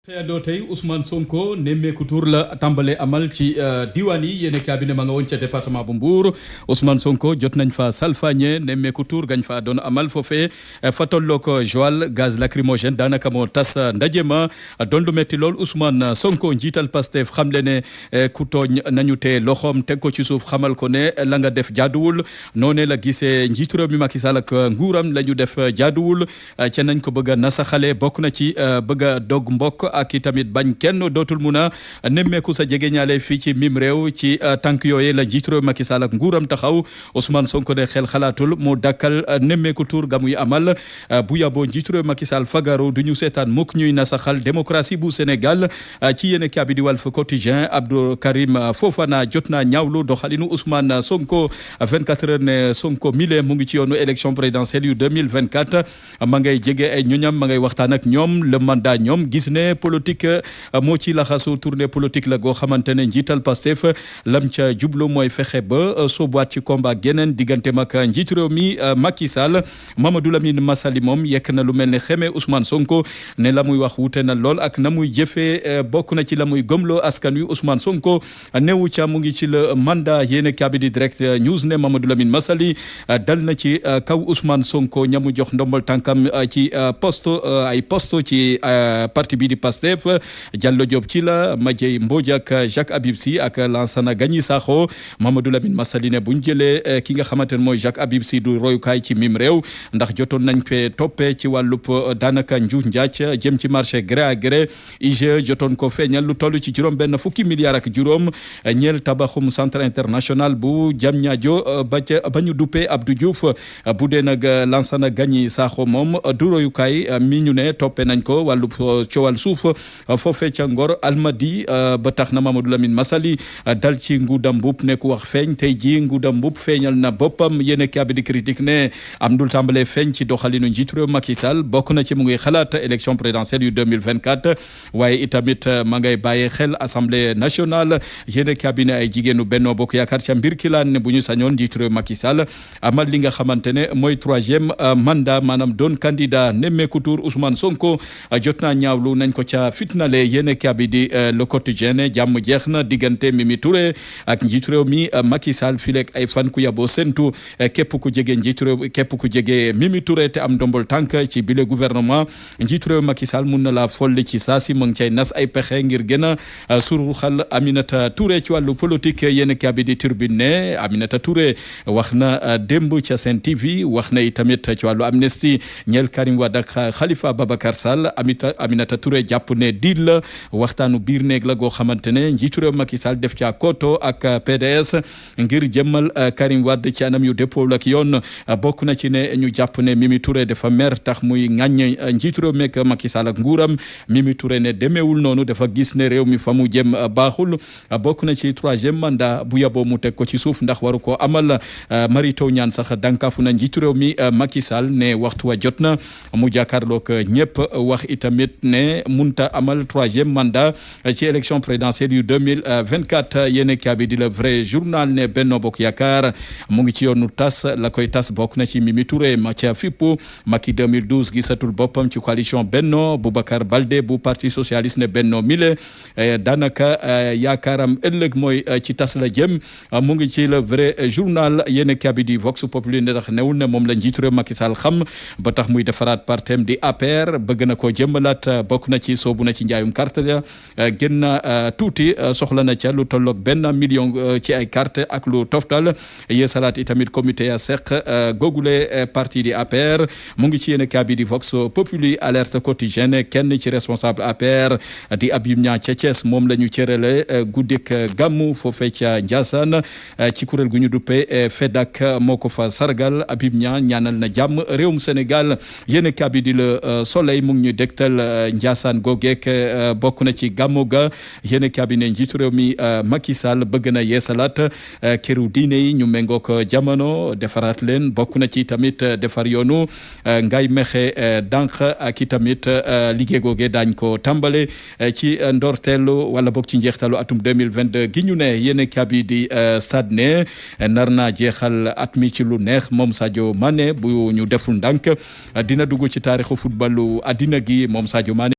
xëyandoo tey Ousmane Sonko nemmeeku tour la tàmbale amal ci diwaan yi yéen cabinet ma nga woon ca département bu Mbour Ousmane Sonko jot nañ fa salfañe nemmeeku tour gañ fa doon amal foofee fa tolloog Joal gaz lacrymogène daanaka moo tas ndaje ma doon lu metti lool Ousmane Sonko njiital Pastef xam le ne ku tooñ nañu te loxoom teg ko ci suuf xamal ko ne la nga def jaaduwul noonee la gisee njiitu réew mi Macky Sall ak nguuram la ñu def jaaduwul ca nañ ko bëgg a nasaxale bokk na ci bëgg a dog mbokk ak i tamit bañ kenn dootul mun a nemmeeku sa jege ñaale fii ci mim réew ci tànk yooye la njiitu réew Macky Sall ak nguuram taxaw Ousmane Sonko ne xel xalaatul mu dakkal nemmeeku tour ga muy amal bu yaboo njiitu réew Macky Sall fagaru du ñu seetaan mukk ñuy nasaxal démocratie bu Sénégal ci yéen kaabi di Walf Quotidien Abdou Karim Fofana jot naa ñaawlu doxalinu Ousmane Sonko 24 heures ne Sonko mile mu ngi ci yoonu élection présidentielle yu 2024 ma ngay jege ay ñoñam ma ngay waxtaan ak ñoom le mandat ñoom gis ne politique moo ci laxasu tournée politique la goo xamante ne njiital Pastef lam ca jublu mooy fexe ba soobuwaat ci combat geneen diggante mag njiitu réew mi Macky Sall Mamadou Lamine Massaly moom yekk na lu mel ne xeme Ousmane Sonko ne la muy wax wute na lool ak na muy jëfee bokk na ci la muy gëmloo askan wi Ousmane Sonko newu ca mu ngi ci le mandat yéen kabi di direct news ne Mamadou Lamine Massaly dal na ci kaw Ousmane Sonko ñamu jox ndombal tànkam ci poste ci parti bi di Pastef Diallo Diop ci la Madieye Mbodj ak Jacques Habib Sy ak Lansana Gagny Sakho Mamadou Lamine Massaly ne buñ jëlee ki nga xamante ne mooy Jacques Habib Sy du royukaay ci mim réew ndax jotoon nañ fee toppee ci wàllub daanaka njuuj njaaj jëm ci marché gré à gré IGE jotoon ko feeñal lu toll ci juróom benn fukki milliards ak juróom ñeel tabaxum centre international bu Diamniadio ba ñu duppee Abdou Diouf bu dee nag Lansana Gagny Sakho moom du royukaay mi ñu ne toppee nañ ko wàllub coowal suuf foofee ca Ngor Almadi ba tax na Mamadou Lamine Massaly dal ci Ngouda Mboup ne ku wax feeñ tey ji Ngouda Mboup feeñal na boppam yéen a di critique ne am dul tàmbalee feeñ ci doxalinu njiitu réew Macky Sall bokk na ci mu ngi xalaat élection présidentielle yu 2024 waaye itamit ma ngay bàyyi xel assemblée nationale yéen a ne ay jigéenu Benno Bokk Yaakaar ca mbir ki laan ne bu ñu sañoon njiitu réew Macky Sall amal li nga xamante ne mooy 3e mandat maanaam doon candidat nemmeeku tour Ousmane Sonko jot naa ñaawlu nañ ko ca fitnale yéen kabi di le quotidien jàmm jeex na diggante Mimi Touré ak njiitu réew mi Macky Sall fileeg ay fan ku yaboo sentu képp ku jege njiitu réew képp ku jege Mimi Touré te am ndombol tànk ci bile gouvernement njiitu réew Macky Sall mun na laa folli ci saasi mu ngi cay nas ay pexe ngir gën a suruxal Aminata Touré ci wàllu politique yéen kabi di Tribune ne Aminata Touré wax na démb ca Sen TV wax na itamit ci wàllu amnistie ñeel Karim Wade ak Khalifa Babacar Sall Aminata Touré jàpp ne diil la waxtaanu biir néeg la goo xamante ne njiitu réew Macky Sall def ca koto ak PDS ngir jëmmal Karim Wade ci anam yu dëppoo ak yoon bokk na ci ne ñu jàpp ne Mimi Touré dafa mer tax muy ŋàññ njiitu réew meek Macky Sall ak nguuram Mimi Touré ne demeewul noonu dafa gis ne réew mi fa mu jëm baaxul bokk na ci 3e mandat bu yaboo mu teg ko ci suuf ndax waru ko amal Mary Teuw Niane sax dankafu na njiitu réew mi Macky Sall ne waxtu wa jot na mu jàkkaarloog ñëpp wax itamit ne munta amal 3e mandat ci élection présidentielle yu 2024 yéen kaabi di le vrai journal ne Benno Bokk Yaakaar mu ngi ci yoonu tas la koy tas bokk na ci Mimi Touré ma ca fippu Macky 2012 gisatul boppam ci coalition Benno Boubacar Baldé bu parti socialiste ne Benno mile daanaka yaakaaram ëllëg mooy ci tas la jëm mu ngi ci le vrai journal yéen kaabi di Vox Populi ne ndax newul ne moom la njiitu réew Macky Sall xam ba tax muy defaraat partem di APR bëgg na koo jëmbalaat bokk na ci soobu na ci njaayum carte ya gën na tuuti soxla na ca lu tolloog 1 million ci ay carte ak lu toftal yeesalaat itamit comité ya seq googule parti di APR mu ngi ci yéen kabi di Vox Populi alerte quotidienne kenn ci responsable APR di Habib Niang ca Thiès moom la ñu cërale guddik gàmmu foofee ca Ndiassane ci kuréel gu ñu duppee FEDAC moo ko fa sargal Habib Niang ñaanal na jàmm réewum Sénégal yéen kabi di Le Soleil mu ngi ñu dégtal Ndiassane googeek bokk na ci gàmmu ga yéen cabinet njiitu réew mi Macky Sall bëgg na yeesalaat këru diine yi ñu méngook jamono defaraat leen bokk na ci tamit defar yoonu ngay mexe dànq ak i tamit liggéey googe daañ ko tàmbale ci ndorteelu wala bokk ci njeextalu atum 2022 gi ñu ne yéen cabinet di Stade ne nar naa jeexal at mi ci lu neex moom Sadio Mané bu ñu deful ndànk dina dugg ci taarixu footballu addina gi moom Sadio Mané